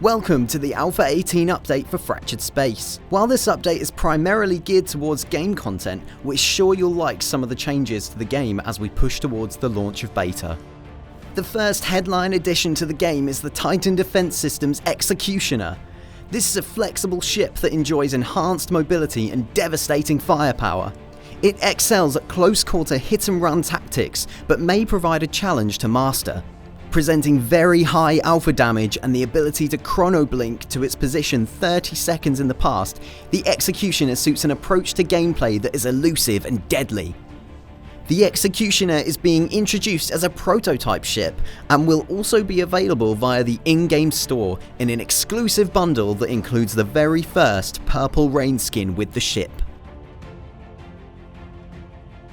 Welcome to the Alpha 18 update for Fractured Space. While this update is primarily geared towards game content, we're sure you'll like some of the changes to the game as we push towards the launch of beta. The first headline addition to the game is the Titan Defense System's Executioner. This is a flexible ship that enjoys enhanced mobility and devastating firepower. It excels at close-quarter hit-and-run tactics, but may provide a challenge to master. Presenting very high alpha damage and the ability to chrono-blink to its position 30 seconds in the past, the Executioner suits an approach to gameplay that is elusive and deadly. The Executioner is being introduced as a prototype ship and will also be available via the InGame Store in an exclusive bundle that includes the very first Purple Rain skin with the ship.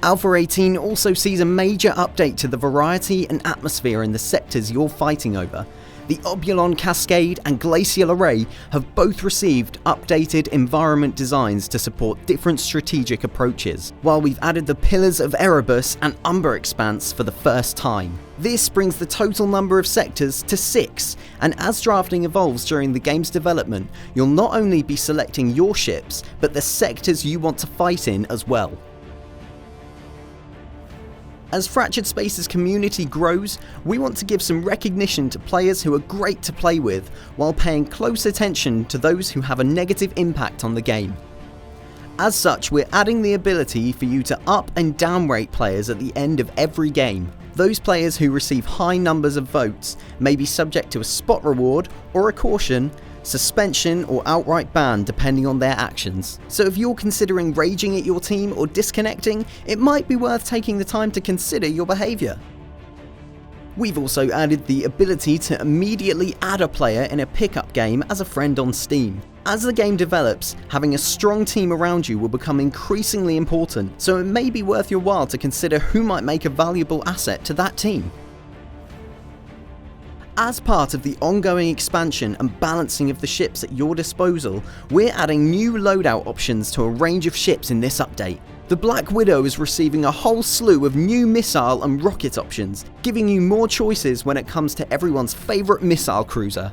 Alpha 18 also sees a major update to the variety and atmosphere in the sectors you're fighting over. The Obulon Cascade and Glacial Array have both received updated environment designs to support different strategic approaches, while we've added the Pillars of Erebus and Umber Expanse for the first time. This brings the total number of sectors to 6, and as drafting evolves during the game's development, you'll not only be selecting your ships, but the sectors you want to fight in as well. As Fractured Space's community grows, we want to give some recognition to players who are great to play with, while paying close attention to those who have a negative impact on the game. As such, we're adding the ability for you to up and down rate players at the end of every game. Those players who receive high numbers of votes may be subject to a spot reward or a caution, suspension or outright ban depending on their actions. So if you're considering raging at your team or disconnecting, it might be worth taking the time to consider your behaviour. We've also added the ability to immediately add a player in a pickup game as a friend on Steam. As the game develops, having a strong team around you will become increasingly important, so it may be worth your while to consider who might make a valuable asset to that team. As part of the ongoing expansion and balancing of the ships at your disposal, we're adding new loadout options to a range of ships in this update. The Black Widow is receiving a whole slew of new missile and rocket options, giving you more choices when it comes to everyone's favourite missile cruiser.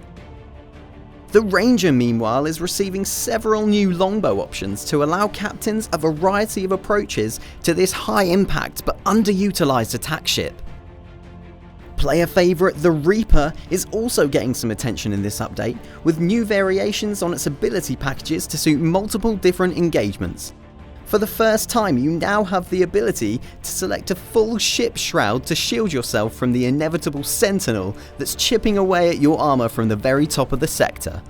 The Ranger, meanwhile, is receiving several new longbow options to allow captains a variety of approaches to this high-impact but underutilised attack ship. Player favourite the Reaper is also getting some attention in this update, with new variations on its ability packages to suit multiple different engagements. For the first time, you now have the ability to select a full ship shroud to shield yourself from the inevitable Sentinel that's chipping away at your armour from the very top of the sector.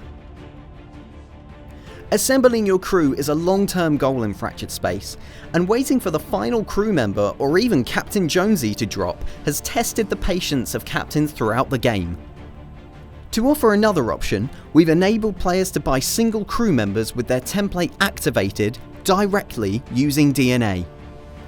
Assembling your crew is a long-term goal in Fractured Space, and waiting for the final crew member or even Captain Jonesy to drop has tested the patience of captains throughout the game. To offer another option, we've enabled players to buy single crew members with their template activated directly using DNA.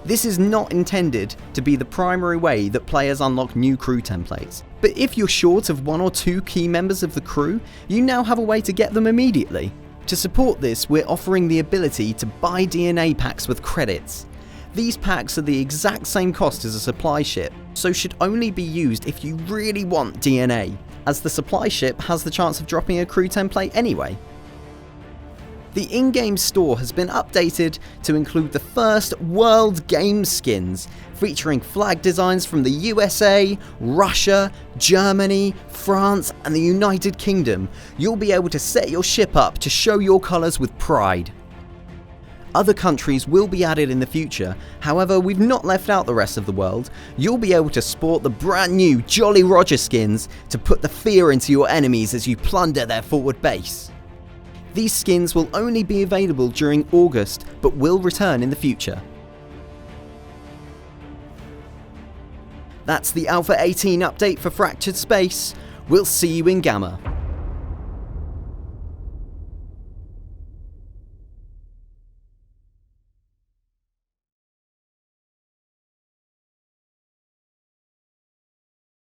This is not intended to be the primary way that players unlock new crew templates, but if you're short of 1 or 2 key members of the crew, you now have a way to get them immediately. To support this, we're offering the ability to buy DNA packs with credits. These packs are the exact same cost as a supply ship, so should only be used if you really want DNA, as the supply ship has the chance of dropping a crew template anyway. The InGame Store has been updated to include the first World Game skins, featuring flag designs from the USA, Russia, Germany, France and the United Kingdom. You'll be able to set your ship up to show your colours with pride. Other countries will be added in the future, however we've not left out the rest of the world. You'll be able to sport the brand new Jolly Roger skins to put the fear into your enemies as you plunder their forward base. These skins will only be available during August, but will return in the future. That's the Alpha 18 update for Fractured Space. We'll see you in Gamma.